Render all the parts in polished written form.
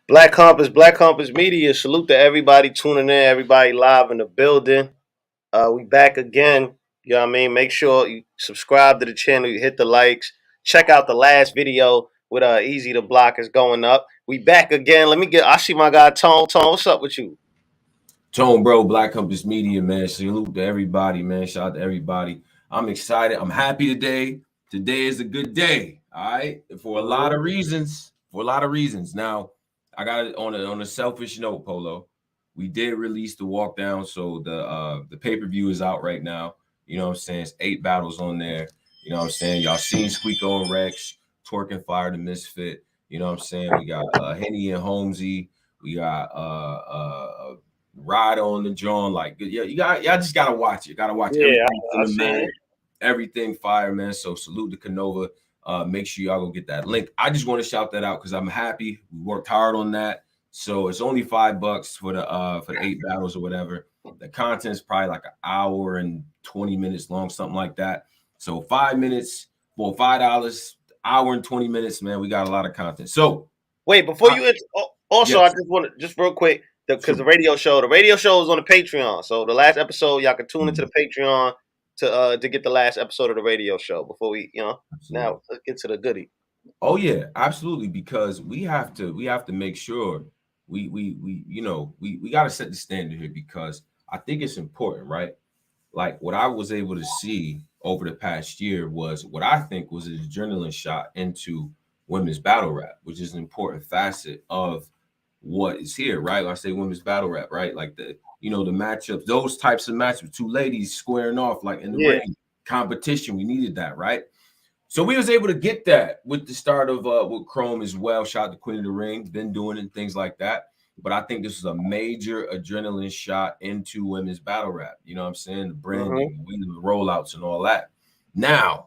Black Compass Media. Salute to everybody tuning in, everybody live in the building. We back again. You know what I mean? Make sure you subscribe to the channel, you hit the likes. Check out the last video with Easy to Block is going up. We back again. I see my guy Tone. Tone, what's up with you? Tone, bro, Black Compass Media, man. Salute to everybody, man. Shout out to everybody. I'm excited. I'm happy today. Today is a good day. All right. For a lot of reasons. Now, I got it on a selfish note, Polo. We did release the walk down. So the pay-per-view is out right now. You know what I'm saying? It's 8 battles on there. You know what I'm saying? Y'all seen Squeako and Rex, Twerk and Fire the Misfit. You know what I'm saying? We got Henny and Holmesy. We got Ride on the John, like yeah, y'all just gotta watch it. Gotta watch Yeah, everything I see it. everything fire, man. So salute to Canova. Make sure y'all go get that link. I just want to shout that out because I'm happy. We worked hard on that. So it's only $5 for the 8 battles or whatever. The content's probably like an hour and 20 minutes long, something like that. So 5 minutes for $5, hour and 20 minutes, man. We got a lot of content. So Wait, before you also, I yes, just want to just real quick because sure. the radio show is on the Patreon. So the last episode, y'all can tune into the Patreon to get the last episode of the radio show before we, Absolutely. now let's get to the goodie. Oh yeah, absolutely. Because we have to make sure we got to set the standard here because I think it's important, right? Like what I was able to see over the past year was what I think was an adrenaline shot into women's battle rap, which is an important facet of what is here, right? When I say women's battle rap, right? Like the matchups, those types of matchups, two ladies squaring off like in the Yeah. ring, competition. We needed that, right? So we was able to get that with the start of with Chrome as well. Shout out to Queen of the Ring, been doing it and things like that. But I think this is a major adrenaline shot into women's battle rap. You know what I'm saying? The Mm-hmm. branding, the rollouts, and all that. Now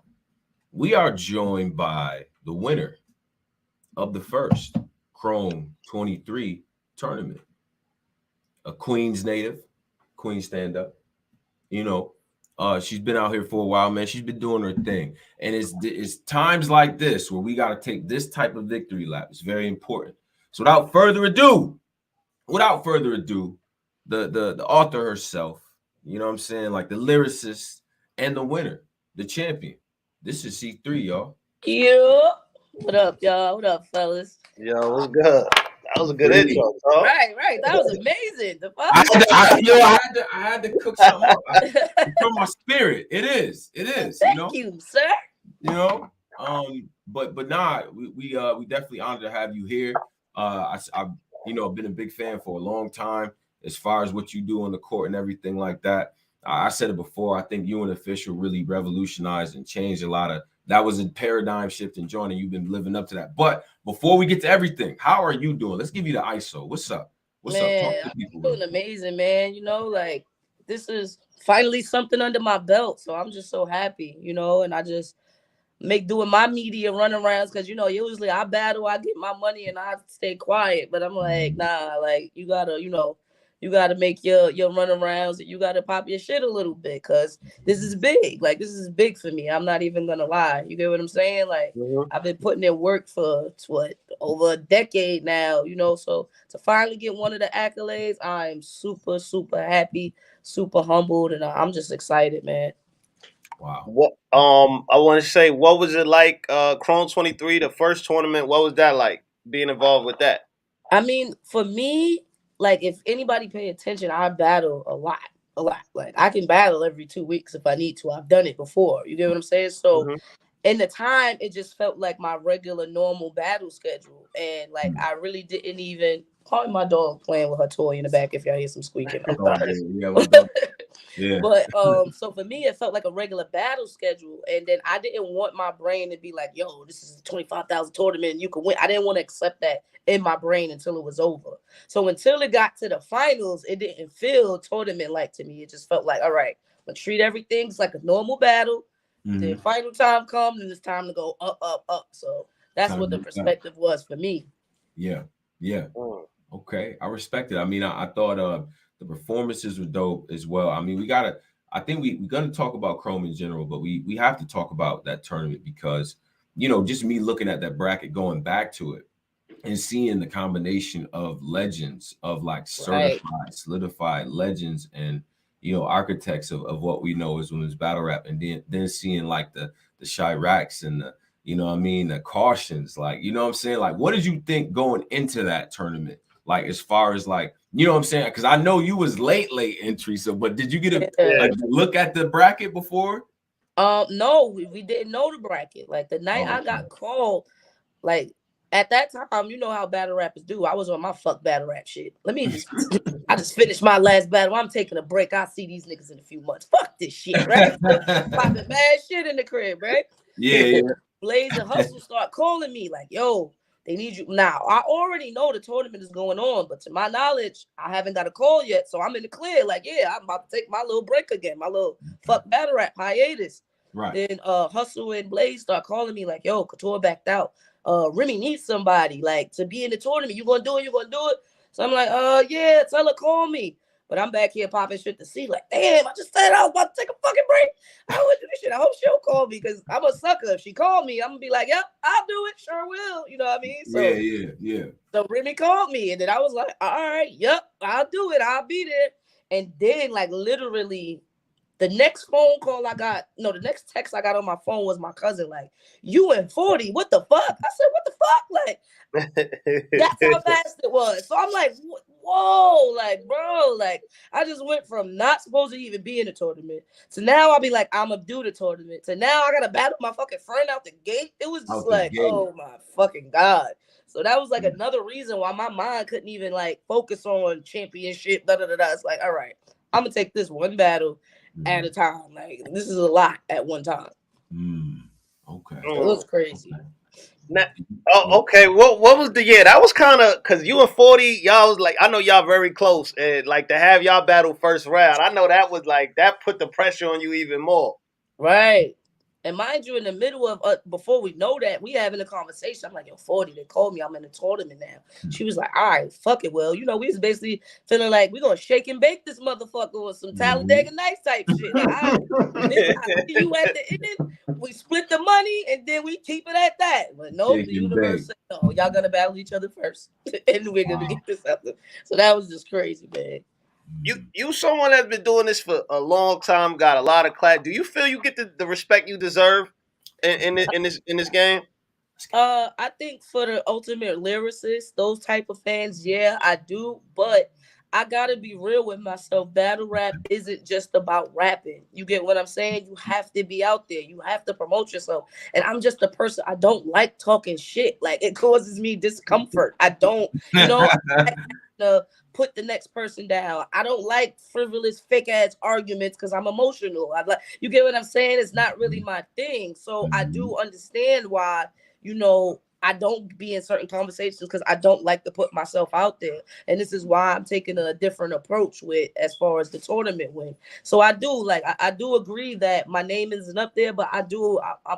we are joined by the winner of the first Chrome 23 tournament, a Queens native, Queen stand up. You know, she's been out here for a while, man. She's been doing her thing, and it's times like this where we got to take this type of victory lap. It's very important. So without further ado, the author herself, you know what I'm saying, like the lyricist and the winner, the champion. This is C3, y'all. Yeah. What up, y'all? What up, fellas? Yo, what's good? That was a good Pretty. intro, bro. Right. That was amazing. The I fuck? had to, I had to cook something up from my spirit. It is, Thank you, sir. you know. But nah, we definitely honored to have you here. I've been a big fan for a long time as far as what you do on the court and everything like that. I said it before. I think you and Official really revolutionized and changed a lot of. That was a paradigm shift in joining. You've been living up to that. But before we get to everything, how are you doing? Let's give you the ISO. What's up? What's up? Talk Man, to I'm people. feeling amazing, man. Like this is finally something under my belt. So I'm just so happy, and I just make doing my media runarounds because usually I battle, I get my money and I stay quiet. But I'm like, nah, like you gotta make your runarounds and you gotta pop your shit a little bit because this is big. Like this is big for me. I'm not even gonna lie. You get what I'm saying? Like Mm-hmm. I've been putting in work for what over a decade now, so to finally get one of the accolades, I'm super, super happy, super humbled, and I'm just excited, man. Wow. What I want to say, what was it like? Chrome 23, the first tournament. What was that like? Being involved with that? I mean, for me, like if anybody pay attention, I battle a lot, a lot. Like I can battle every 2 weeks if I need to. I've done it before. You get what I'm saying? So Mm-hmm. in the time, it just felt like my regular normal battle schedule, and like I really didn't even. Probably my dog playing with her toy in the back. If y'all hear some squeaking, I'm Oh sorry. yeah, my dog. Yeah. But so for me, it felt like a regular battle schedule, and then I didn't want my brain to be like, "Yo, this is a 25,000 tournament, and you can win." I didn't want to accept that in my brain until it was over. So until it got to the finals, it didn't feel tournament like to me. It just felt like, all right, I'm gonna treat everything like a normal battle. Then final time comes, and it's time to go up, up, up. So that's Time to what the move back. perspective was for me. Yeah. Yeah. Mm. Okay, I respect it. I mean, I thought the performances were dope as well. I mean, we gotta. I think we're gonna talk about Chrome in general, but we have to talk about that tournament because just me looking at that bracket, going back to it, and seeing the combination of legends, of like Right. certified, solidified legends, and architects of what we know as women's battle rap, and then seeing like the Chiracs and the what I mean, the cautions, like what I'm saying, like what did you think going into that tournament, like as far as like what I'm saying, because I know you was late entry, so but did you get a look at the bracket before? No, we didn't know the bracket. Like the night I got called, like at that time, you know how battle rappers do. I was on my fuck battle rap shit. I just finished my last battle. I'm taking a break. I'll see these niggas in a few months. Fuck this shit, right? Popping mad shit in the crib, right? Yeah. Blaze and Hustle start calling me like, yo, they need you. Now, I already know the tournament is going on, but to my knowledge, I haven't got a call yet. So I'm in the clear. Like, yeah, I'm about to take my little break again, my little fuck battle rap hiatus. Right. Then Hustle and Blaze start calling me like, yo, Couture backed out. Remy needs somebody like to be in the tournament. You gonna do it? You gonna do it? So I'm like, yeah, tell her call me. But I'm back here popping shit to see. Like, damn, I just said I was about to take a fucking break. I would do this shit. I hope she'll call me because I'm a sucker. If she called me, I'm gonna be like, yep, I'll do it. Sure will. You know what I mean? So yeah. So Remy called me, and then I was like, all right, yep, I'll do it. I'll be there. And then like literally the next phone call I got, no, the next text I got on my phone was my cousin, like, you and 40, what the fuck? I said, what the fuck? Like, that's how fast it was. So I'm like, whoa, like, bro, like, I just went from not supposed to even be in the tournament to now I'll be like, I'm gonna do the tournament. To now I gotta battle my fucking friend out the gate. It was just like, oh my fucking God. So that was like another reason why my mind couldn't even like focus on championship. It's like, all right, I'm gonna take this one battle at a time. Like this is a lot at one time. Okay. It was crazy. Now, okay. What was that was kind of because you and 40, y'all was like, I know y'all very close, and like to have y'all battle first round, I know that was like that put the pressure on you even more. Right. And mind you, in the middle of before we know that, we having a conversation. I'm like, yo, 40, they called me. I'm in the tournament now. She was like, all right, fuck it. Well, we was basically feeling like we're gonna shake and bake this motherfucker with some Talladega Nights type shit. Like, all right, this I see you at the end. We split the money and then we keep it at that. But no, the universe said, no, y'all gonna battle each other first. And we're gonna get this out. So that was just crazy, man. You someone that's been doing this for a long time, got a lot of class. Do you feel you get the respect you deserve in this game? I think for the ultimate lyricist, those type of fans, yeah, I do. But I gotta be real with myself. Battle rap isn't just about rapping. You get what I'm saying? You have to be out there. You have to promote yourself. And I'm just a person. I don't like talking shit. Like it causes me discomfort. I don't, I to put the next person down. I don't like frivolous, fake ass arguments because I'm emotional. You get what I'm saying? It's not really my thing. So I do understand why, I don't be in certain conversations because I don't like to put myself out there. And this is why I'm taking a different approach with as far as the tournament win. So I do I do agree that my name isn't up there, but I'm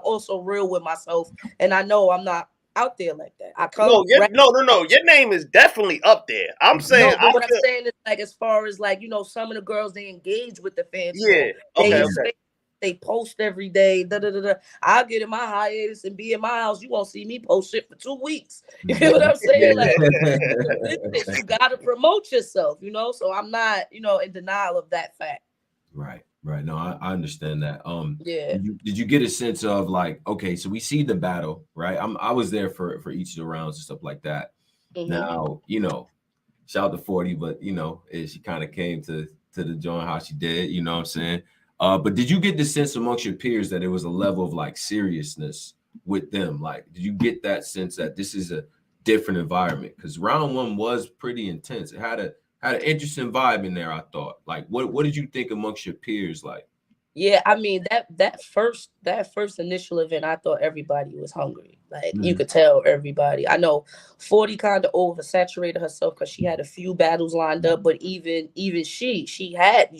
also real with myself. And I know I'm not out there like that. I come no. Your name is definitely up there. I'm saying what I'm saying is like as far as like, some of the girls they engage with the fans. Yeah. They post every day. I'll get in my hiatus and be in my house. You won't see me post shit for 2 weeks. You get what I'm saying? Like you gotta promote yourself, So I'm not, in denial of that fact. Right. No, I understand that. Yeah. Did you get a sense of like, okay, so we see the battle, right? I was there for each of the rounds and stuff like that. Mm-hmm. Now, shout out to 40, but she kind of came to the joint how she did, you know what I'm saying? But did you get the sense amongst your peers that there was a level of like seriousness with them? Like, did you get that sense that this is a different environment? Because round one was pretty intense. It had an interesting vibe in there, I thought. Like, what did you think amongst your peers? Like, yeah, I mean that first initial event, I thought everybody was hungry. Like you could tell everybody. I know 40 kind of oversaturated herself because she had a few battles lined up, but even she had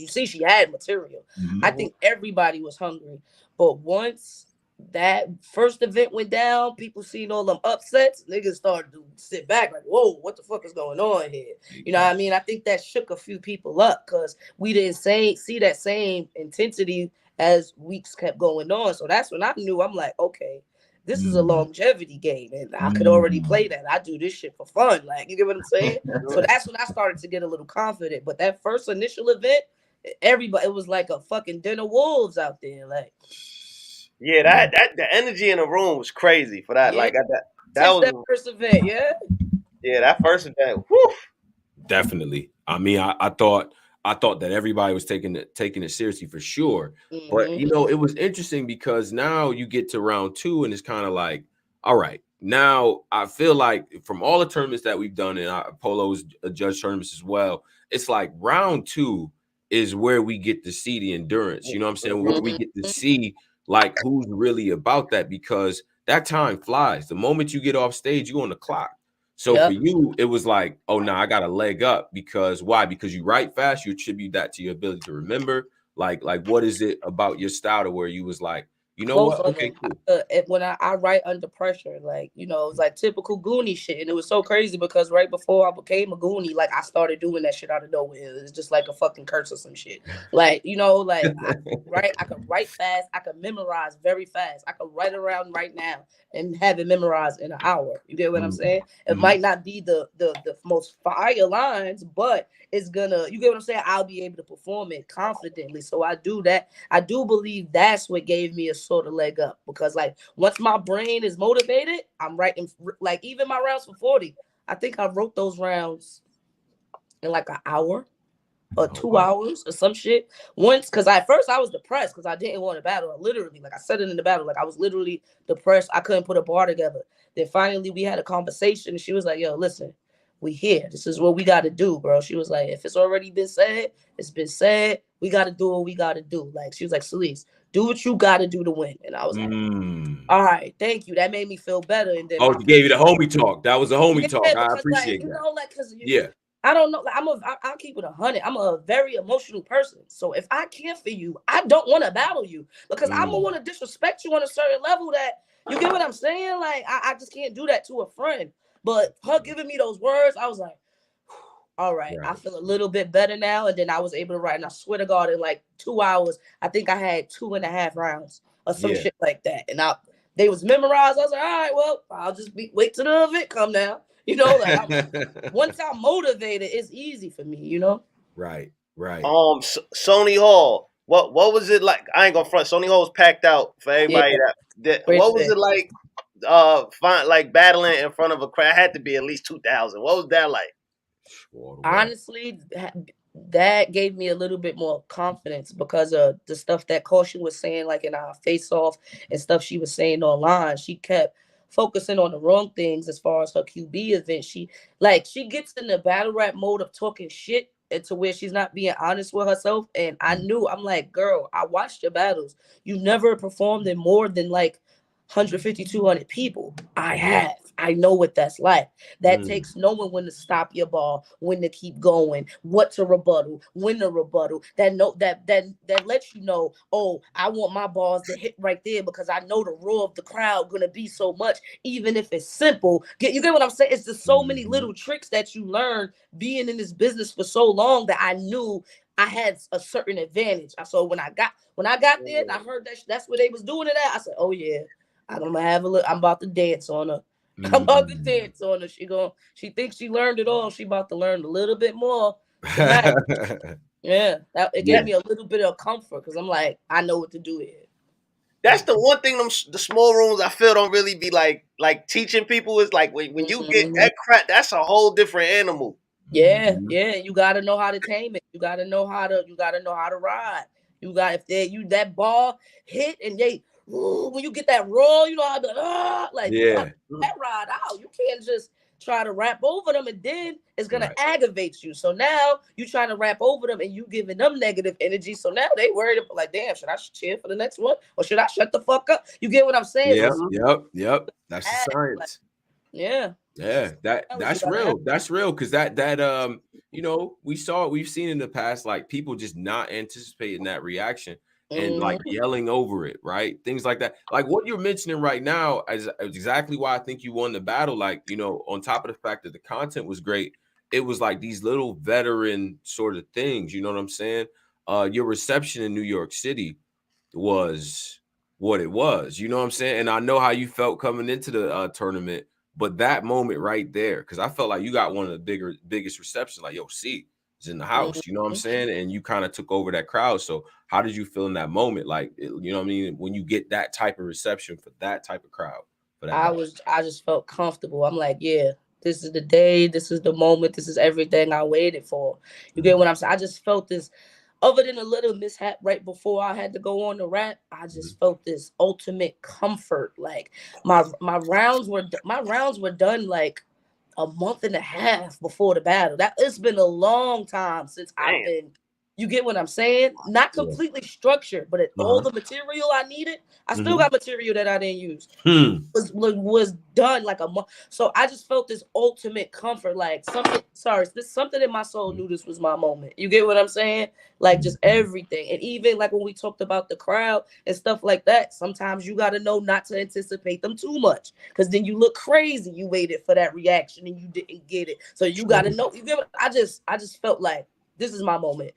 material. Mm-hmm. I think everybody was hungry, but once that first event went down, people seen all them upsets, niggas started to sit back like, whoa, what the fuck is going on here? You know what I mean? I think that shook a few people up because we didn't see that same intensity as weeks kept going on. So that's when I knew, I'm like, okay, This is a longevity game, and I could already play that. I do this shit for fun. Like, you get what I'm saying? So that's when I started to get a little confident. But that first initial event, everybody, it was like a fucking den of wolves out there. Like, Yeah, that the energy in the room was crazy for that. yeah, Like that since that was first event, yeah. that first event. Whew. Definitely. I mean, I thought that everybody was taking it seriously for sure. But Mm-hmm. you know, it was interesting because now you get to round 2 and it's kind of like, all right, now I feel like from all the tournaments that we've done, and Polo's judge tournaments as well, it's like round 2 is where we get to see the endurance. You know what I'm saying? Where we get to see like who's really about that, because that time flies. The moment you get off stage, you on the clock. So for Yep. you, it was like, oh no, I got a leg up. Because why? Because you write fast. You attribute that to your ability to remember. Like what is it about your style to where you was like, you know Both what? of Okay, them. cool. When I write under pressure, like, you know, it's like typical Goonie shit. And it was so crazy because right before I became a Goonie, like, I started doing that shit out of nowhere. It was just like a fucking curse or some shit. Like, you know, like, I could write fast. I could memorize very fast. I could write around right now and have it memorized in an hour. You get what I'm saying? It might not be the most fire lines, but it's gonna, you get what I'm saying? I'll be able to perform it confidently. So I do that. I do believe that's what gave me a sort of leg up, because like once my brain is motivated, I'm writing. Like, even my rounds for 40, I think I wrote those rounds in like an hour or 2 hours or some shit once. Because at first I was depressed because I didn't want to battle. Literally, like, I said it in the battle, like, I was literally depressed. I couldn't put a bar together. Then finally we had a conversation and she was like, yo, listen, we here. This is what we got to do, bro. She was like, if it's already been said, it's been said. We got to do what we got to do. Like, she was like, Celeste, do what you got to do to win. And I was like, all right, thank you. That made me feel better. And then Oh, my she gave you the homie talk. That was a homie talk. yeah, I because like, appreciate you that. know, like, because Yeah. I don't know, like, I'll keep it 100. I'm a very emotional person. So if I care for you, I don't want to battle you, because I'm gonna want to disrespect you on a certain level that, you get what I'm saying? Like, I just can't do that to a friend. But her giving me those words, I was like, all right, I feel a little bit better now. And then I was able to write, and I swear to God, in like 2 hours, I think I had 2.5 rounds or some shit like that. And they was memorized. I was like, all right, well, I'll just wait till the event come now. You know, like, once I'm motivated, it's easy for me, you know? Right. Sony Hall. What was it like? I ain't gonna front. Sony Hall was packed out for everybody. Yeah. That Great what was event. it like? Like battling in front of a crowd. It had to be at least 2,000. What was that like? Honestly, that gave me a little bit more confidence because of the stuff that Caution was saying, like in our face off, and stuff she was saying online. She kept focusing on the wrong things as far as her QB event. She gets in the battle rap mode of talking shit, and to where she's not being honest with herself. And I'm like, girl, I watched your battles. You never performed in more than like 150, 200 people. I know what that's like. That takes knowing when to stop your ball, when to keep going, what to rebuttal, when to rebuttal. That lets you know, oh, I want my balls to hit right there because I know the roar of the crowd gonna be so much, even if it's simple. You get what I'm saying? It's just so many little tricks that you learn being in this business for so long that I knew I had a certain advantage. So when I got there and I heard that's what they was doing it at, I said, oh yeah, I'm gonna have a look. I'm about to dance on her. I'm about to dance on her. She thinks she learned it all. She about to learn a little bit more tonight. Yeah, it gave me a little bit of comfort because I'm like, I know what to do here. That's the one thing the small rooms I feel don't really be like teaching people is like when you get that crap, that's a whole different animal. Yeah, you gotta know how to tame it. You gotta know how to ride. If that ball hit and when you get that roll, you know how to you gotta that ride out. You can't just try to rap over them, and then it's gonna aggravate you. So now you trying to rap over them and you giving them negative energy. So now they worried about, like, damn, should I cheer for the next one or should I shut the fuck up? You get what I'm saying? Yep. That's the science. Yeah. Yeah, that's real. That's real, because that you know, we've seen in the past, like, people just not anticipating that reaction and like yelling over it, right? Things like that. Like what you're mentioning right now is exactly why I think you won the battle. Like, you know, on top of the fact that the content was great, it was like these little veteran sort of things. You know what I'm saying? Your reception in New York City was what it was. You know what I'm saying? And I know how you felt coming into the tournament, but that moment right there, because I felt like you got one of the biggest receptions. Like, yo, C is in the house. You know what I'm saying? And you kind of took over that crowd. So how did you feel in that moment? Like, you know what I mean? When you get that type of reception for that type of crowd, for that I just felt comfortable. I'm like, yeah, this is the day, this is the moment, this is everything I waited for. You get what I'm saying? I just felt this, other than a little mishap right before I had to go on the rap, I just felt this ultimate comfort. Like my rounds were done like a month and a half before the battle. That it's been a long time since I've been. You get what I'm saying? Not completely structured, but all the material I needed, I still got material that I didn't use. Was done like a month. So I just felt this ultimate comfort, like something in my soul knew this was my moment. You get what I'm saying? Like just everything. And even like when we talked about the crowd and stuff like that, sometimes you got to know not to anticipate them too much, because then you look crazy. You waited for that reaction and you didn't get it. So you got to know. You get what, I just felt like this is my moment.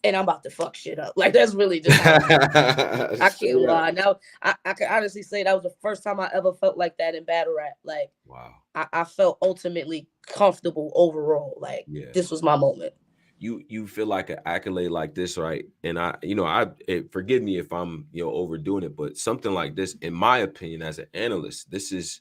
And I'm about to fuck shit up. Like, that's really just I can't lie. Now, I can honestly say that was the first time I ever felt like that in battle rap. Like, wow. I felt ultimately comfortable overall. Like, this was my moment. You feel like an accolade like this, right? And forgive me if I'm overdoing it, but something like this, in my opinion, as an analyst, this is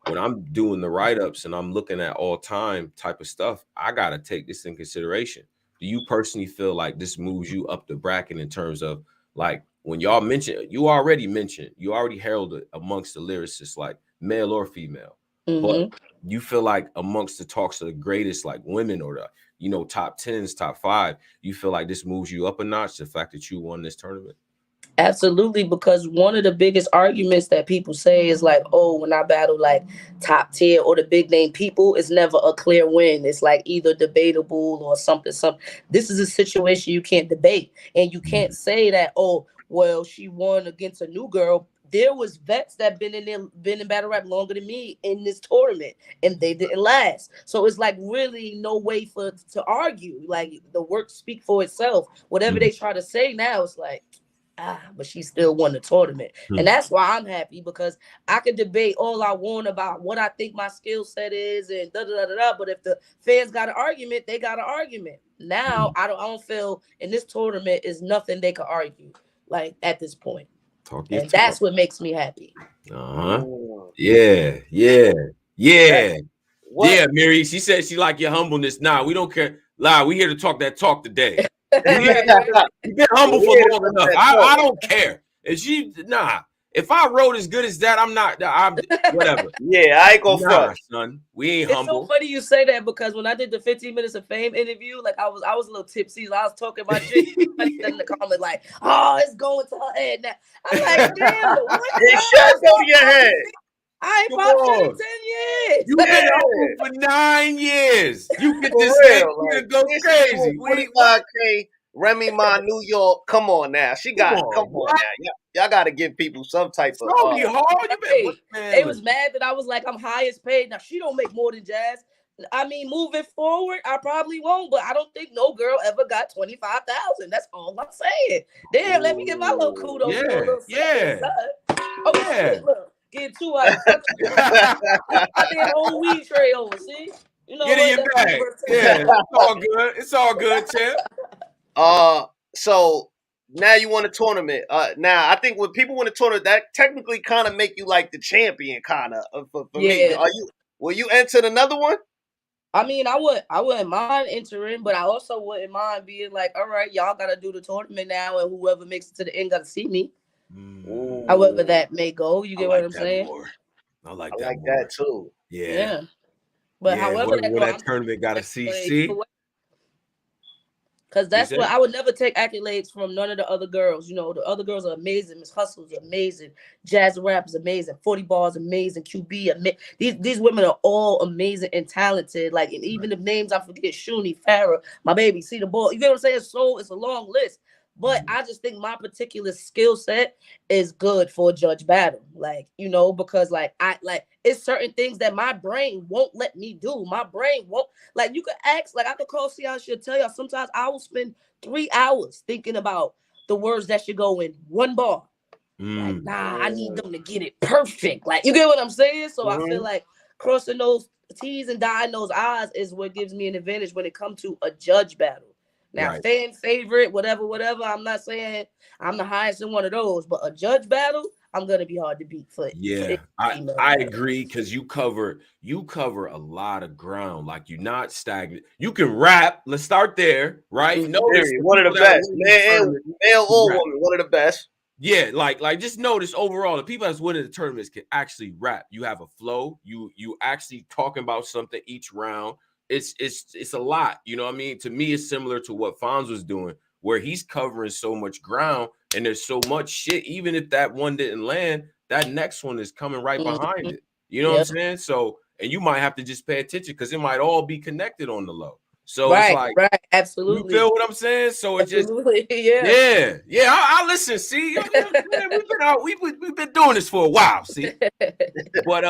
when I'm doing the write-ups and I'm looking at all time type of stuff. I gotta take this in consideration. Do you personally feel like this moves you up the bracket in terms of, like, when y'all you already heralded amongst the lyricists, like male or female, but you feel like amongst the talks of the greatest, like women or the top 10s, top 5, you feel like this moves you up a notch, the fact that you won this tournament? Absolutely, because one of the biggest arguments that people say is like, oh, when I battle like top 10 or the big name people, it's never a clear win. It's like either debatable or something. This is a situation you can't debate. And you can't say that, oh, well, she won against a new girl. There was vets that been in battle rap longer than me in this tournament, and they didn't last. So it's like really no way to argue. Like, the work speak for itself. Whatever they try to say now, it's like, but she still won the tournament. And that's why I'm happy, because I could debate all I want about what I think my skill set is and da-da-da-da-da, but if the fans got an argument, they got an argument. Now, I don't feel in this tournament is nothing they could argue, like, at this point. And that's what makes me happy. Yeah. Mary, she said she like your humbleness. Nah, we don't care. We here to talk that talk today. You've been humble for long enough. I don't care. If I wrote as good as that, I'm whatever. Yeah, I ain't gonna front, son. We ain't humble. It's so funny you say that, because when I did the 15 minutes of fame interview, like, I was a little tipsy. So I was talking my shit. Somebody said in the comment like, "Oh, it's going to her head now." I'm like, damn, it should go to your head. I ain't popped shit in 10 years. You been humble for 9 years. You get this thing, you go crazy. 25K, Remy Ma, New York. Come on now. Come on now. Y'all got to give people some type of. They was mad that I was like, I'm highest paid. Now, she don't make more than Jazz. I mean, moving forward, I probably won't, but I don't think no girl ever got 25,000. That's all I'm saying. Damn, let me get my little kudos. Shit, look. Get 2 out. I did a whole weed tray over. See, get in your bag. Yeah, it's all good. It's all good, champ. So now you won a tournament. Now I think when people win a tournament, that technically kind of make you like the champion, kind of. For me, will you enter another one? I mean, I wouldn't mind entering, but I also wouldn't mind being like, all right, y'all got to do the tournament now, and whoever makes it to the end got to see me. However that may go, you get what I'm saying? I like that too. Yeah. But however that tournament got a CC. Because that's what I would never take accolades from none of the other girls. The other girls are amazing. Miss Hustle's amazing. Jazz Rap is amazing. 40 Bars amazing. QB these women are all amazing and talented. Like, and even the names I forget: Shuni, Farrah, my baby, See the Ball. You get what I'm saying? So it's a long list. But I just think my particular skill set is good for a judge battle. Like, because it's certain things that my brain won't let me do. My brain won't, like, you could ask, like, I could call Sia, she'll tell y'all sometimes I will spend 3 hours thinking about the words that should go in one bar. Like, nah, I need them to get it perfect. Like, you get what I'm saying? So I feel like crossing those T's and dotting those I's is what gives me an advantage when it comes to a judge battle. Now, fan favorite, whatever. I'm not saying I'm the highest in one of those, but a judge battle, I'm gonna be hard to beat for. Yeah, I agree, because you cover a lot of ground. Like, you're not stagnant. You can rap. Let's start there, right? Notice one of the best, male or woman, one of the best. Yeah, like just notice overall, the people that's winning the tournaments can actually rap. You have a flow. You actually talking about something each round. It's a lot. You know what I mean? To me, it's similar to what Fonz was doing, where he's covering so much ground and there's so much shit. Even if that one didn't land, that next one is coming right behind it. You know what I'm saying? So, and you might have to just pay attention because it might all be connected on the low. So it's like, absolutely. You feel what I'm saying? So it's just, I listen. See, we've been doing this for a while. See, but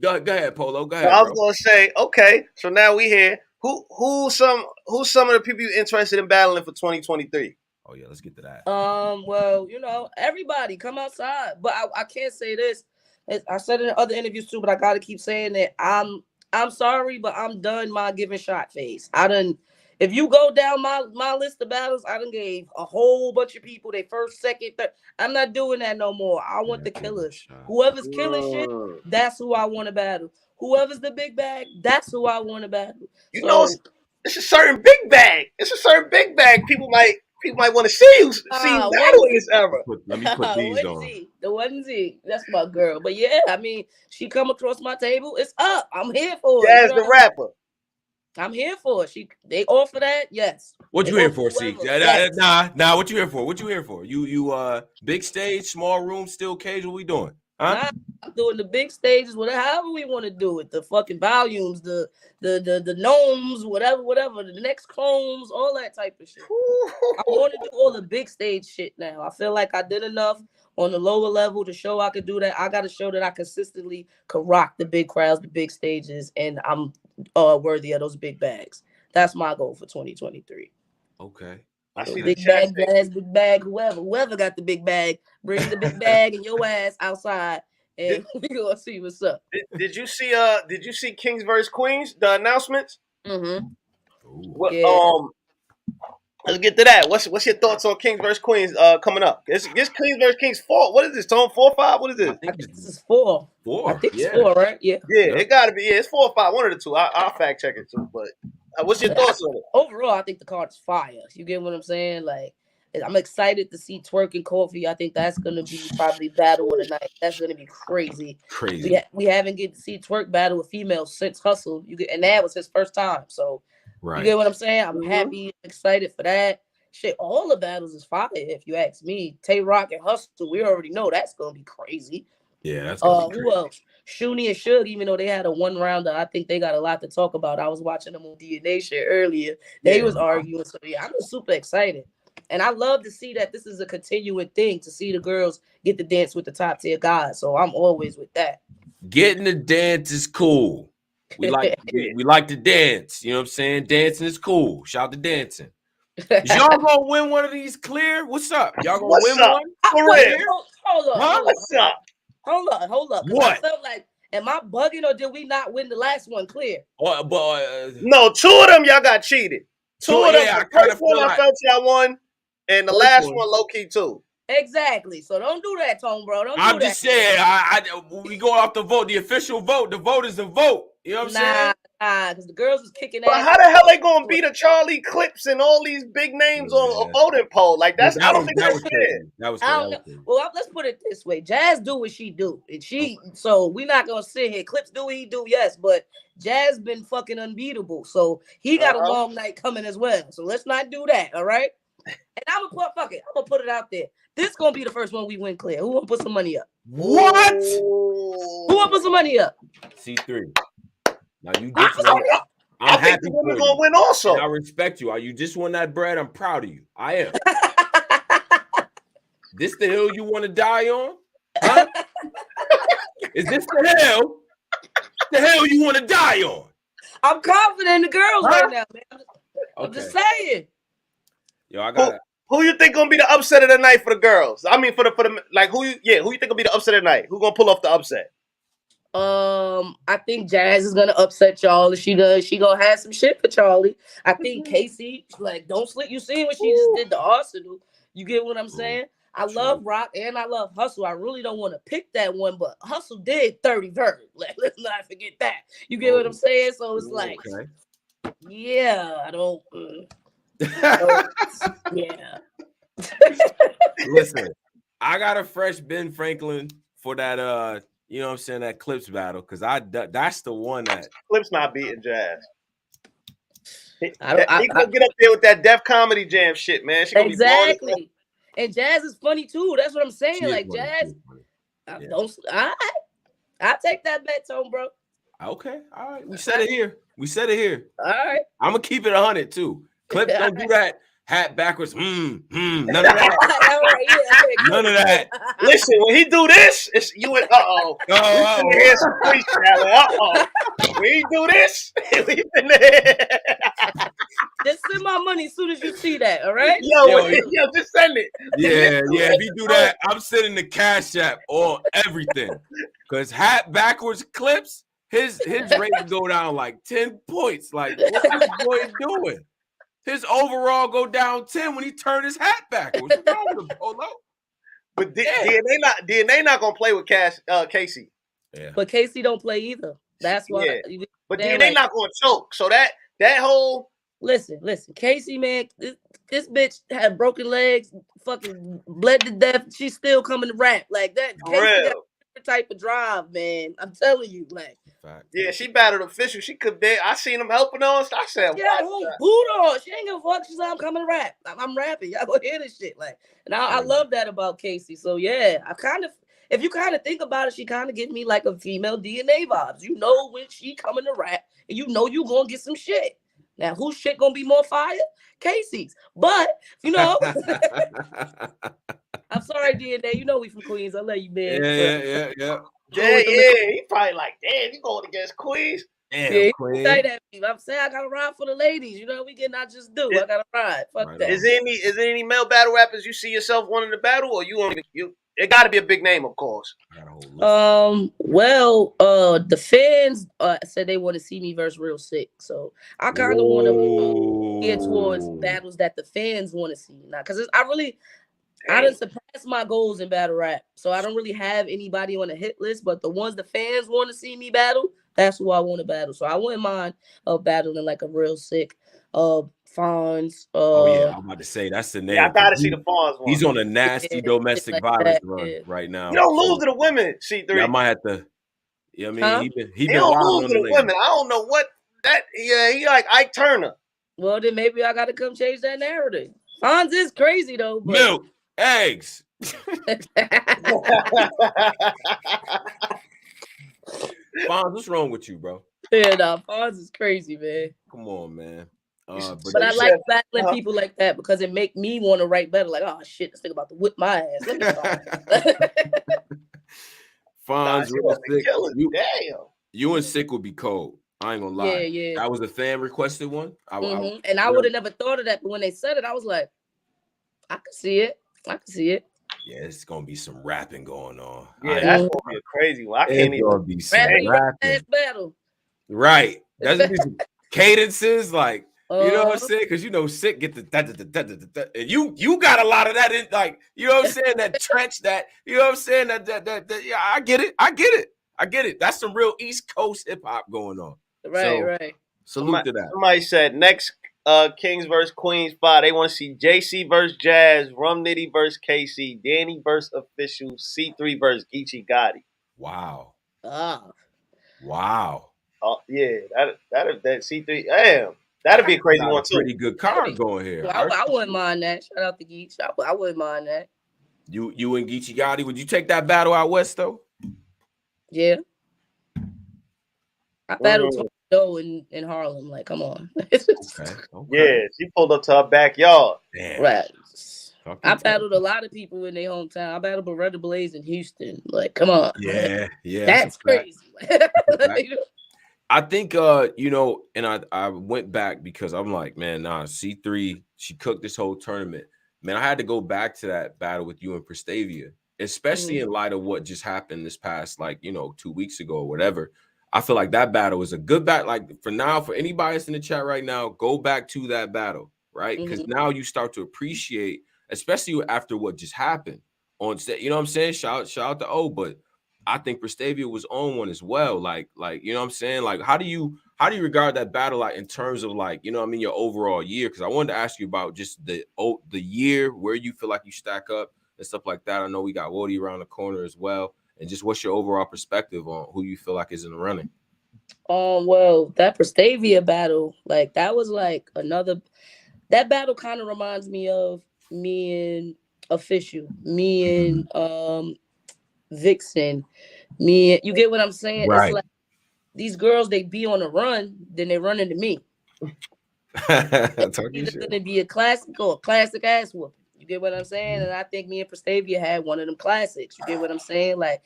go ahead, Polo. Go ahead. I was gonna say, okay, so now we here. Who's some of the people you're interested in battling for 2023? Oh yeah, let's get to that. Well, everybody come outside, but I can't say this. I said it in other interviews too, but I gotta keep saying that I'm sorry, but I'm done my giving shot phase. If you go down my list of battles, I done gave a whole bunch of people their first, second, third. I'm not doing that no more. I want the killers. Whoever's killing shit, that's who I want to battle. Whoever's the big bag, that's who I want to battle. It's a certain big bag. People might want to see you battle in this era. Let me put these on. The onesie. That's my girl. But yeah, I mean, she come across my table. It's up. I'm here for it. Jazz the rapper. I'm here for it. They offer that. Yes. What you here for, C? Nah. What you here for? What you here for? You big stage, small room, still cage? What we doing? Huh? Nah, I'm doing the big stages, however we want to do it. The fucking volumes, the gnomes, whatever, the next clones, all that type of shit. I want to do all the big stage shit now. I feel like I did enough on the lower level to show I could do that. I got to show that I consistently could rock the big crowds, the big stages, and I'm worthy of those big bags. That's my goal for 2023. Okay. I see big bag, big bag, whoever got the big bag, bring the big bag and your ass outside, and we gonna see what's up. Did you see Kings vs Queens, the announcements? Let's get to that. What's your thoughts on Kings vs Queens coming up? Is Kings vs Kings 4? What is this? Tone 4 or 5? What is this? I think this is 4. I think it's 4, right? Yeah. Yeah, it gotta be. Yeah, it's 4 or 5. One of the two. I'll fact check it too. But what's your thoughts on it? Overall, I think the card is fire. You get what I'm saying? Like, I'm excited to see Twerk and Coffee. I think that's gonna be probably battle of the night. That's gonna be crazy. We haven't get to see Twerk battle with females since Hustle. And that was his first time. So you get what I'm saying? I'm happy, excited for that. Shit, all the battles is fire. If you ask me, Tay Rock and Hustle, we already know that's gonna be crazy. Yeah, that's gonna be crazy. Who else? Shuni and Suge, even though they had a one rounder, I think they got a lot to talk about. I was watching them on DNA shit earlier. They was arguing. So yeah, I'm super excited. And I love to see that this is a continuing thing, to see the girls get to dance with the top tier guys. So I'm always with that. Getting the dance is cool. We like to dance. You know what I'm saying? Dancing is cool. Shout to dancing. Is y'all gonna win one of these clear? What's up? Y'all gonna win one? For real? Hold up. Huh? What's up? Hold up. What? I felt like, am I bugging or did we not win the last one clear? No, 2 of them y'all got cheated. 2 of them. The first one I felt y'all won, and the last one low key too. Exactly. So don't do that, Tone, bro. I'm just saying. We go off the vote, the official vote. The vote is the vote. You know what I'm saying? Nah, because the girls was kicking ass. But how the hell they gonna beat a Charlie Clips and all these big names on a voting poll? Like I don't think that's fair. That was I don't know. Well, let's put it this way: Jazz do what she do, and so we're not gonna sit here. Clips do what he do, yes, but Jazz been fucking unbeatable, so he got a long night coming as well. So let's not do that, all right? And I'm gonna put it out there. This gonna be the first one we win clear. Who wanna put some money up? What? Who wanna put some money up? C3. Now you just I'm happy we're gonna win also. And I respect you. You just won that bread. I'm proud of you. I am. This the hill you want to die on? Huh? Is this the hill? The hill you want to die on? I'm confident in the girls right now, man. I'm just saying. Yo, I got Who you think gonna be the upset of the night for the girls? I mean, for the like who you think gonna be the upset of the night? Who gonna pull off the upset? I think Jazz is gonna upset y'all. If she does, she gonna have some shit for Charlie. I think Casey, like, don't slip. You seen what she just did to Arsenal? You get what I'm saying? I love Rock and I love Hustle. I really don't want to pick that one, but Hustle did 30 Vert. Let's not forget that. You get what I'm saying? So it's like, yeah, I don't. Yeah. Listen, I got a fresh Ben Franklin for that. You know what I'm saying, that Clips battle, because that's the one that Clips not beating Jazz. He I gonna get up there with that Def Comedy Jam shit, man. She gonna be exactly. And Jazz is funny too. That's what I'm saying. Like funny, Jazz, yeah. I take that bet, Tone, bro. Okay, all right. We said it here. All right. I'm gonna keep it 100 too. Clips don't do that. Hat backwards. None of that. None of that. Listen, when he do this, it's you and here's some freestyle. When he do this, just send my money as soon as you see that. All right. Yo, just send it. Yeah. If you do that, I'm sending the Cash App on everything. Cause hat backwards Clips, his rate go down like 10 points. Like, what's this boy doing? His overall go down 10 when he turned his hat back. What's wrong with him, Polo? But DNA not gonna play with Casey. Yeah. But Casey don't play either. That's why. Yeah. But DNA not gonna choke. So that whole listen, Casey, man, this bitch had broken legs, fucking bled to death. She's still coming to rap like that. Casey got a different type of drive, man. I'm telling you, like. Yeah, she battled official. She could be. I seen him helping us. I said, yeah, boot on. She ain't gonna fuck. She's like, I'm coming to rap. I'm rapping. Y'all go hear this shit. Like, and I love that about Casey. So yeah, if you kind of think about it, she kind of gives me like a female DNA vibes. You know when she coming to rap, and you know you gonna get some shit. Now, whose shit gonna be more fire? Casey's. But you know, I'm sorry, DNA. You know we from Queens. I love you, man. Yeah. Yeah, he probably like, damn, you going against Queens? Damn, yeah, Queen. say that. I'm saying I gotta ride for the ladies. You know, we can not just do. I gotta ride. Fuck that. Is there any male battle rappers you see yourself wanting to battle, or you want you? It got to be a big name, of course. Well, the fans said they want to see me versus Real Sick, so I kind of want to get towards battles that the fans want to see now, because I didn't surpass my goals in battle rap, so I don't really have anybody on the hit list. But the ones the fans want to see me battle, that's who I want to battle. So I wouldn't mind battling like a Real Sick, Fonz. I'm about to say that's the name. Yeah, I gotta see the Fonz one. He's on a nasty domestic like violence run right now. You don't lose to the women, C3. Yeah, I might have to. Yeah, I mean, he been don't lose to the women. I don't know what that. Yeah, he like Ike Turner. Well, then maybe I got to come change that narrative. Fonz is crazy though. But... Milk, eggs. Fonz, what's wrong with you, bro? Yeah, nah, Fonz is crazy, man. Come on, man. But I like battling people like that because it make me want to write better. Like, oh shit, this thing about to whip my ass. Let me start. Fonz, you and Sick would be cold. I ain't gonna lie. Yeah. That was a fan requested one. I would have never thought of that, but when they said it, I was like, I could see it. Yeah, it's gonna be some rapping going on. Yeah, that's gonna be a crazy one. I can't even be some rapping battle. Right. That's gonna be some cadences, like you know what I'm saying? Because you know, Sick get the and you got a lot of that in, like, you know what I'm saying? That trench, that you know what I'm saying? That yeah, I get it. That's some real East Coast hip hop going on. Right. Salute to that. Somebody said next Kings versus Queens fight. They want to see JC versus Jazz, Rum Nitty versus KC, Danny versus Official, C3 versus Geechee Gotti. Wow. Wow. Yeah, that C3. Damn, that'd be a crazy one too. Pretty good card going here. Well, I wouldn't mind that. Shout out to Geech. I wouldn't mind that. You and Geechee Gotti, would you take that battle out west though? Yeah. I battled Tony in Harlem. Like, come on. Okay. Yeah, she pulled up to her backyard. Damn. Right. I battled a lot of people in their hometown. I battled Beretta Blaze in Houston. Like, come on. Yeah. That's crazy. I think and I went back because I'm like, man, nah, C3, she cooked this whole tournament. man, I had to go back to that battle with you and Prestavia, especially in light of what just happened this past, like, 2 weeks ago or whatever. I feel like that battle is a good battle. Like, for now, for anybody that's in the chat right now, go back to that battle, right? Because now you start to appreciate, especially after what just happened on set. You know what I'm saying? Shout out to O, but I think Prestavia was on one as well. Like, you know what I'm saying? Like, how do you regard that battle, like, in terms of, like, your overall year? Because I wanted to ask you about just the year, where you feel like you stack up and stuff like that. I know we got Wody around the corner as well. And just what's your overall perspective on who you feel like is in the running? Well, that Prestavia battle, like, that was like that battle kind of reminds me of me and Official, me and Vixen, you get what I'm saying? Right. It's like these girls, they be on a run, then they run into me. It's either gonna be a classic or a classic ass whooping. You get what I'm saying? And I think me and Prestavia had one of them classics. You get what I'm saying? Like,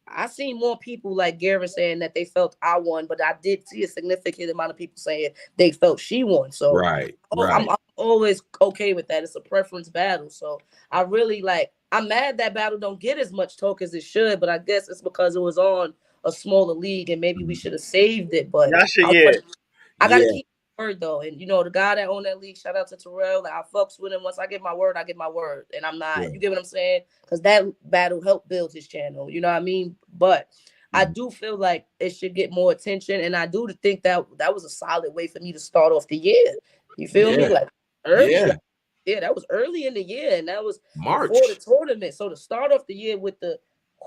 I seen more people like Garen saying that they felt I won, but I did see a significant amount of people saying they felt she won. So I'm always okay with that. It's a preference battle. So I really I'm mad that battle don't get as much talk as it should, but I guess it's because it was on a smaller league and maybe we should have saved it. But I gotta keep my word though. And the guy that owned that league, shout out to Terrell. Like, I fucks with him. Once I get my word, I get my word. And I'm not, you get what I'm saying? Because that battle helped build his channel. You know what I mean? But I do feel like it should get more attention. And I do think that was a solid way for me to start off the year. You feel me? Like, early. Yeah, that was early in the year. And that was March before the tournament. So to start off the year with the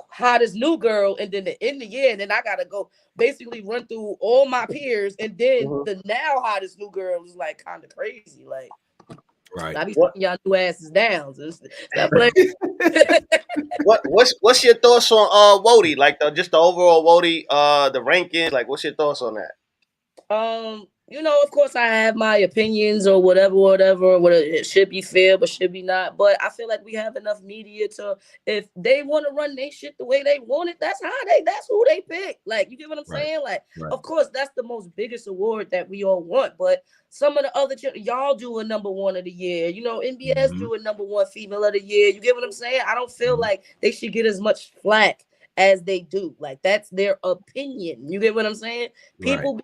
hottest new girl, and then to end the year, and then I gotta go basically run through all my peers, and then the now hottest new girl is like kind of crazy. Like, I be putting y'all new asses down. So stop playing. What's your thoughts on Wody? Like, just the overall Wody, the rankings. Like, what's your thoughts on that? Of course I have my opinions or whatever, it should be fair, but should be not. But I feel like we have enough media to, if they want to run their shit the way they want it, that's who they pick. Like, you get what I'm saying? Like, of course, that's the most biggest award that we all want. But some of the other y'all do a number one of the year. NBS do a number one female of the year. You get what I'm saying? I don't feel like they should get as much flack as they do. Like, that's their opinion. You get what I'm saying? People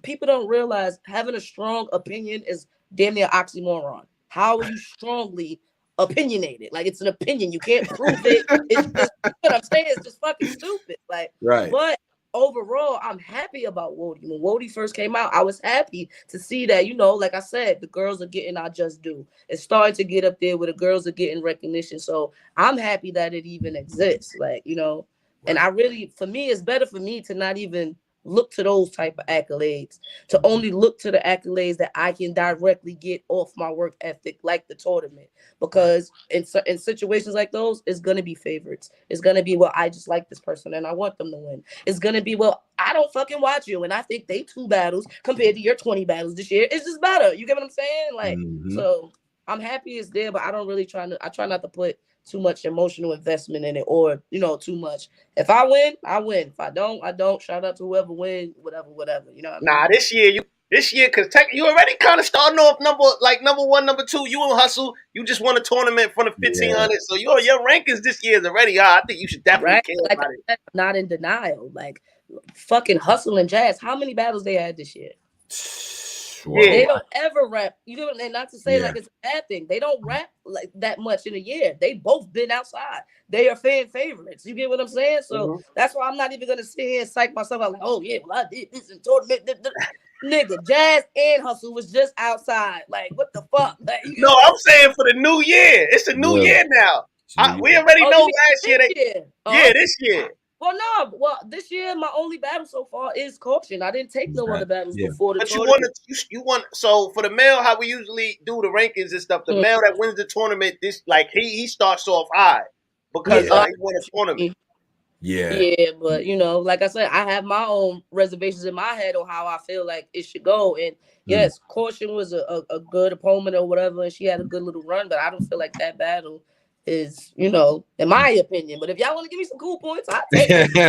people don't realize having a strong opinion is damn near oxymoron. How are you strongly opinionated? Like, it's an opinion. You can't prove it. It's just, what I'm saying, it's just fucking stupid. Like, but overall, I'm happy about Wody. When Wody first came out, I was happy to see that, like I said, the girls are getting our just due. It's starting to get up there where the girls are getting recognition. So I'm happy that it even exists. Like, and I really, for me, it's better for me to not even look to those type of accolades, to only look to the accolades that I can directly get off my work ethic, like the tournament. Because in situations like those, it's going to be favorites. It's going to be, well, I just like this person and I want them to win. It's going to be, well, I don't fucking watch you and I think they 2 battles compared to your 20 battles this year. It's just better. You get what I'm saying? Like, so I'm happy it's there, but I don't really I try not to put too much emotional investment in it, or too much. If I win, I win. If I don't, I don't. Shout out to whoever win, whatever. You know what I mean? Nah, this year, because you already kind of starting off number 1, number 2. You and Hustle, you just won a tournament from the 1500. So your rankings this year is already high. I think you should definitely care about it. Not in denial. Like, fucking Hustle and Jazz. How many battles they had this year? They don't ever rap. You know, and not to say like it's a bad thing. They don't rap like that much in a year. They both been outside. They are fan favorites. You get what I'm saying? So that's why I'm not even gonna sit here and psych myself out like, oh yeah, well I did this in tournament. Nigga, Jazz and Hustle was just outside. Like, what the fuck? Like, no, I'm saying for the new year. It's a new year now. We already know last year. This year. Well, no. Well, this year my only battle so far is Caution. I didn't take no other battles before the tournament. You want so for the male, how we usually do the rankings and stuff. The male that wins the tournament, he starts off high because he won a tournament. Yeah, but like I said, I have my own reservations in my head on how I feel like it should go. And yes, Caution was a good opponent or whatever, and she had a good little run, but I don't feel like that battle is, in my opinion. But if y'all want to give me some cool points, I'll take it. You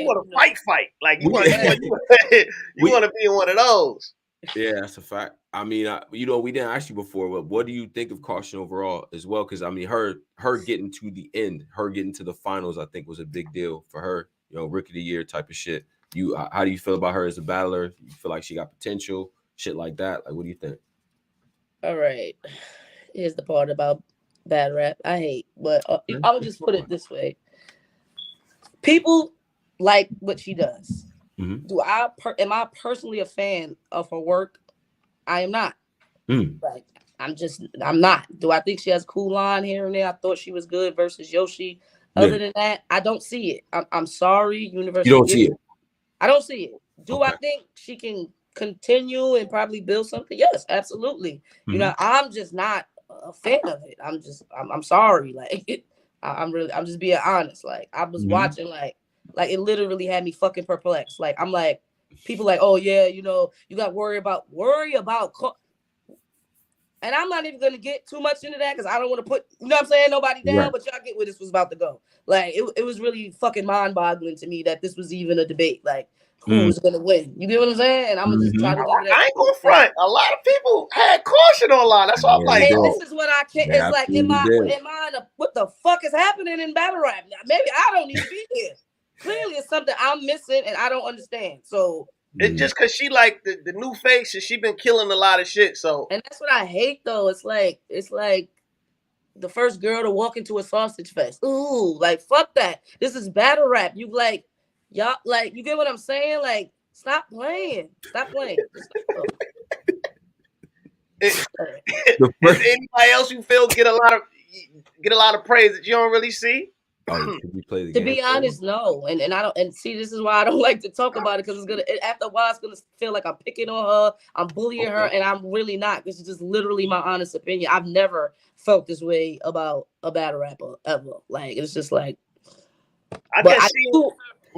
want to fight. Like, you want to be in one of those. Yeah, that's a fact. I mean, you know, we didn't ask you before, but what do you think of Caution overall as well? Because I mean, her getting to the end, her getting to the finals, I think was a big deal for her. You know, rookie of the year type of shit. How do you feel about her as a battler? You feel like she got potential, shit like that? Like, what do you think? All right. Here's the part about bad rap I hate, but Okay. I'll just put it this way: people like what she does. Mm-hmm. Am I personally a fan of her work? I am not. Mm. Like I'm not. Do I think she has a cool line here and there? I thought she was good versus Yoshi. Yeah, Other than that, I don't see it. I'm sorry, you Universe. don't Forgive see me. it. I don't see it. Do I Okay. think she can continue and probably build something? Yes, absolutely. You Mm-hmm. know, I'm just not a fan of it. I'm sorry. Like I'm just being honest. Like I was Mm-hmm. watching like it literally had me fucking perplexed. Like I'm like people like, oh yeah, you know, you got to worry about. And I'm not even gonna get too much into that because I don't want to put, you know what I'm saying, nobody Right. down, but y'all get where this was about to go. Like it was really fucking mind-boggling to me that this was even a debate. Like who was gonna win? You get what I'm saying? And I'm gonna just try Mm-hmm. to leave it at I that. ain't gonna front. A lot of people had Caution online. That's why I'm There you like, And yo, this go. is what I can't. They It's like, absolutely did. what the fuck is happening in battle rap? Maybe I don't need to be here. Clearly, it's something I'm missing and I don't understand. So, it's just cause she like the new face and she been killing a lot of shit. So and that's what I hate though. It's like the first girl to walk into a sausage fest. Ooh, like fuck that. This is battle rap. You like y'all like you get what I'm saying? Like stop playing. Stop playing. Just stop. it, The is first, anybody else you feel get a lot of praise that you don't really see? oh, can we play the To game? be honest, no. And I don't and see this is why I don't like to talk about it because after a while it's gonna feel like I'm picking on her, I'm bullying her, Okay. and I'm really not. This is just literally my honest opinion. I've never felt this way about a battle rapper ever. Like it's just like I but can see.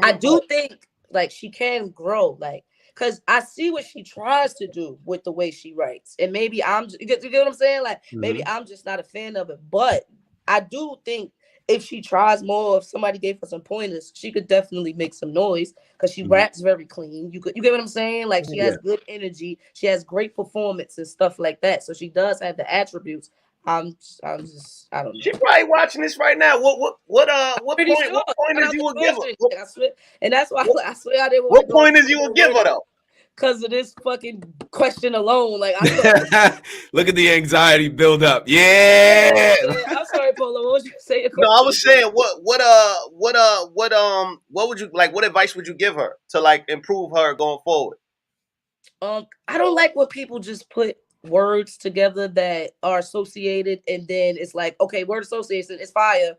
I do think like she can grow, like because I see what she tries to do with the way she writes, and maybe you get what I'm saying. Like maybe Mm-hmm. I'm just not a fan of it, but I do think if she tries more, if somebody gave her some pointers, she could definitely make some noise because she Mm-hmm. raps very clean. You get what I'm saying? Like she Yeah. has good energy, she has great performance and stuff like that. So she does have the attributes. I'm just I don't She know. probably watching this right now. Pretty sure. What Shout pointers out you to would give her? Caution. I swear, and that's why What, I swear I didn't want to what go into pointers the you would whole give word her though? because of this fucking question alone. Like I thought, Look at the anxiety build up. yeah, Yeah. yeah. I'm sorry, Polo. What was you say? A No, I question was again? saying what would you like? What advice would you give her to like improve her going forward? I don't like when people just put words together that are associated, and then it's like, okay, word association is fire.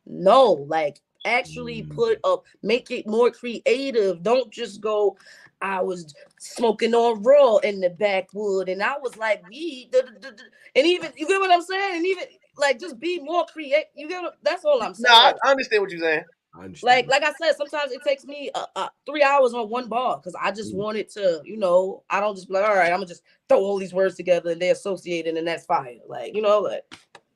No, like actually put up, make it more creative. Don't just go. I was smoking on raw in the backwood, and I was like, weed, and even you get what I'm saying, and even like just be more creative. You get that's all I'm No, I saying. understand what you're saying. I Like understand. like I said, sometimes it takes me 3 hours on one bar because I just want it to, I don't just be like, all right, I'm gonna just throw all these words together and they're associated and that's fire. Like, like,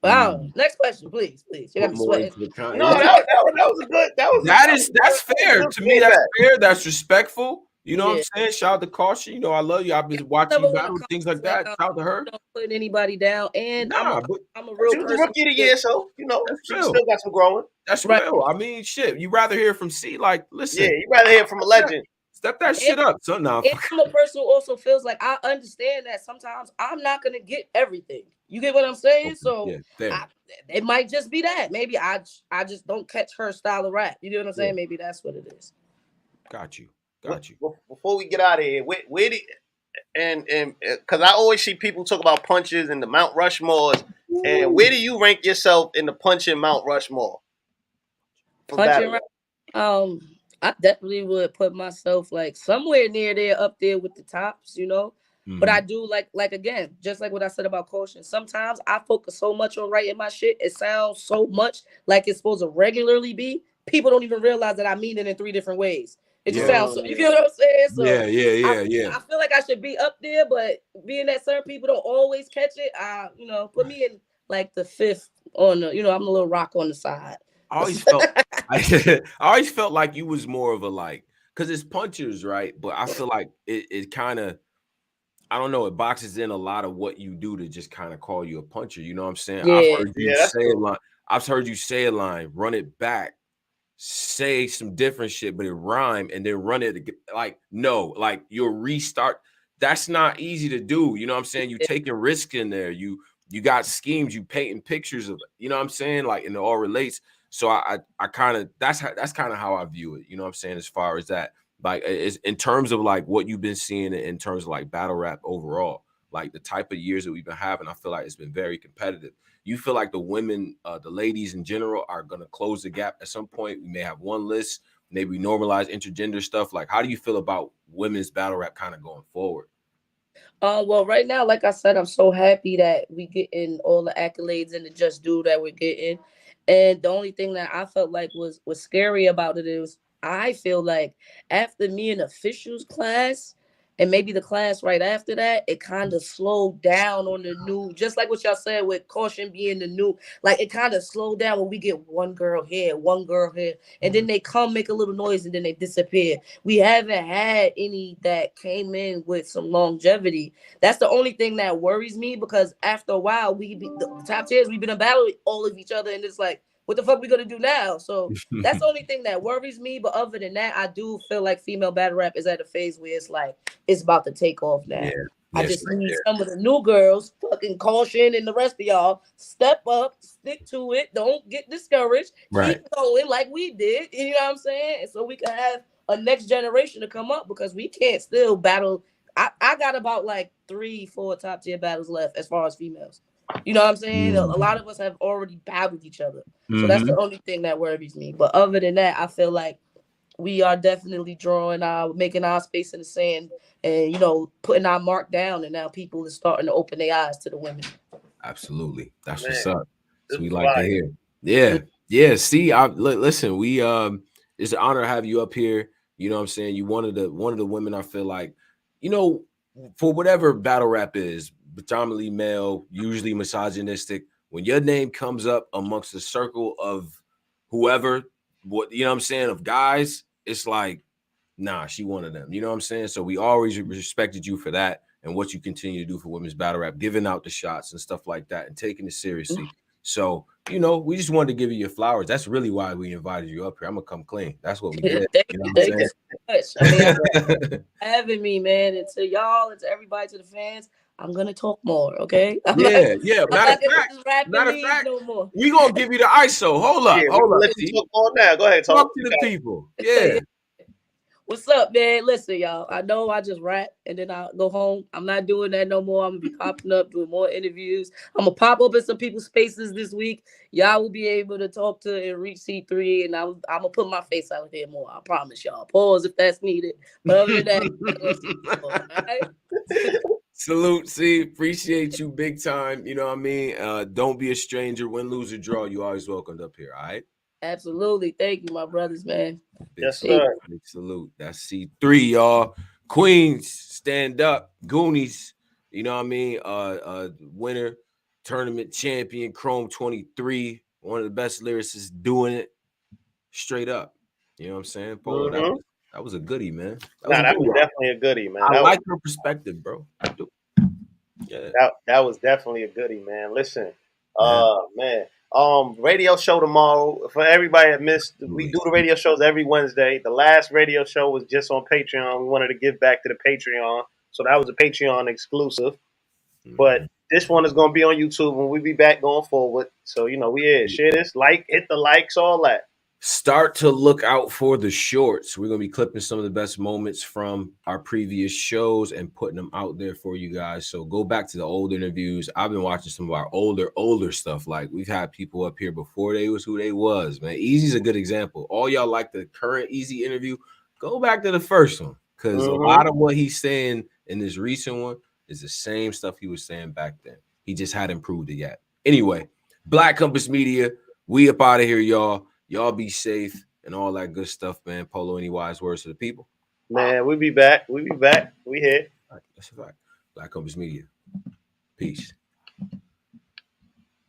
but I don't know. Mm. Next question, please, please. You got Put me more sweating. into the No, content. that was a good. That's That was fair. good To me, that's feedback. fair. That's respectful. You know what I'm Yeah. saying? Shout out to Caution. You know, I love you. I've Yeah, been I watching never you want to battle, come things like off that. like Shout out to her. I'm putting anybody down. And Nah, but I'm a real She was a person. rookie of the year, so that's she real. still got some growing. That's Right. real. I mean, shit. You rather hear from C? Like, Yeah, listen, you rather hear from a legend. step that And, shit up. So nah, and I'm a person who also feels like I understand that sometimes I'm not gonna get everything. You get what I'm saying? okay. So Yeah, fair. I, it might just be that. Maybe I just don't catch her style of rap. You get what I'm Yeah, saying? Maybe that's what it is. got you. Got you. Before we get out of here, where did and because I always see people talk about punches and the Mount Rushmores, and where do you rank yourself in the punching Mount Rushmore for Punching battle rap. I definitely would put myself like somewhere near there, up there with the tops. But Mm-hmm. I do like again, just like what I said about caution. Sometimes I focus so much on writing my shit, it sounds so much like it's supposed to regularly be. People don't even realize that I mean it in three different ways. It just Yeah. sounds so, you get what I'm saying? Yeah. So Yeah. I Yeah. Yeah. I feel like I should be up there, but being that certain people don't always catch it, put me in like the fifth on the, I'm a little rock on the side. I always felt I always felt like you was more of a like because it's punchers, right? But I feel like it kind of I don't know, it boxes in a lot of what you do to just kind of call you a puncher. You know what I'm saying? Yeah. That's true. I've heard you say a line, run it back, say some different shit, but it rhyme, and then run it like no, like you'll restart. That's not easy to do. You know what I'm saying? You taking risk in there. You got schemes, you painting pictures of, you know what I'm saying? Like, and it all relates. So I kind of that's kind of how I view it. You know what I'm saying? As far as that, like, is in terms of like what you've been seeing in terms of like battle rap overall, like the type of years that we've been having, I feel like it's been very competitive. You feel like the women, the ladies in general, are going to close the gap at some point? We may have one list, maybe normalize intergender stuff. Like, how do you feel about women's battle rap kind of going forward? Well, right now, like I said, I'm so happy that we getting all the accolades and the just due that we're getting. And the only thing that I felt like was scary about it is I feel like after me and officials class and maybe the class right after that, it kind of slowed down on the new, just like what y'all said with caution being the new, like it kind of slowed down when we get one girl here, and then they come make a little noise and then they disappear. We haven't had any that came in with some longevity. That's the only thing that worries me, because after a while, the top tiers, we've been in battle with all of each other, and it's like, what the fuck we gonna do now? So that's the only thing that worries me. But other than that, I do feel like female battle rap is at a phase where it's like it's about to take off now. Yeah, I yes, just right need there. some of the new girls, fucking caution, and the rest of y'all step up, stick to it, don't get discouraged, Right. keep going like we did. You know what I'm saying? And so we can have a next generation to come up, because we can't still battle. I got about like 3-4 top tier battles left as far as females. You know what I'm saying? A lot of us have already battled each other. So that's the only thing that worries me. But other than that, I feel like we are definitely making our space in the sand, and putting our mark down, and now people are starting to open their eyes to the women. Absolutely. That's Man, what's up. this So we is like to fire. hear. Yeah. Yeah. See, listen, it's an honor to have you up here. You know what I'm saying? You one of the women I feel like, you know, for whatever battle rap is, predominantly male, usually misogynistic. When your name comes up amongst a circle of whoever, what you know what I'm saying, of guys, it's like, nah, she one of them. You know what I'm saying? So we always respected you for that and what you continue to do for women's battle rap, giving out the shots and stuff like that and taking it seriously. So, we just wanted to give you your flowers. That's really why we invited you up here. I'm gonna come clean. That's what we did. Thank You know you, what thank you I'm so much. I mean, saying? having me, man, and to y'all and to everybody, to the fans, I'm gonna talk more. Okay, Yeah, yeah. I'm Matter not of gonna fact, just rap and matter of leave fact, no more. we gonna give you the ISO. Hold Yeah, up, we hold can up. let you See, talk all now. Go ahead, talk talk. to You the got people. Yeah. What's up, man? Listen, y'all. I know I just rap and then I go home. I'm not doing that no more. I'm gonna be popping up, doing more interviews. I'm gonna pop up in some people's spaces this week. Y'all will be able to talk to and reach C3, and I'm gonna put my face out there more. I promise y'all. Pause if that's needed. But other than that, all right? Salute, see, appreciate you big time. You know what I mean? Don't be a stranger. Win, lose, or draw, you always welcomed up here. All right. Absolutely. Thank you, my brothers, man. Big yes, salute. sir. Big salute. That's C3, y'all. Queens, stand up. Goonies, you know what I mean? Winner, tournament champion, Chrome 23. One of the best lyricists doing it straight up. You know what I'm saying? Polo, that Mm-hmm. was a goodie, man. That was Nah, a that good was one. definitely a goodie, man. I That was like your perspective, bro. I do. Yeah. that was definitely a goodie, man. Listen, Yeah. man. Radio show tomorrow. For everybody that missed, we Absolutely. do the radio shows every Wednesday. The last radio show was just on Patreon. We wanted to give back to the Patreon, so that was a Patreon exclusive. But this one is gonna be on YouTube when we be back going forward. So we share this, hit the likes, all that. Start to look out for the shorts. We're going to be clipping some of the best moments from our previous shows and putting them out there for you guys. So go back to the old interviews. I've been watching some of our older stuff. Like we've had people up here before they was who they was, man. Easy's a good example. All y'all like the current Easy interview, go back to the first one, because a Mm-hmm. lot of what he's saying in this recent one is the same stuff he was saying back then. He just hadn't proved it yet. Anyway, Black Compass Media, we up out of here, y'all. Y'all be safe and all that good stuff, man. Polo, any wise words to the people? Man, we be back. We be back. We here. All right, that's a fact. Black Compass Media. Peace.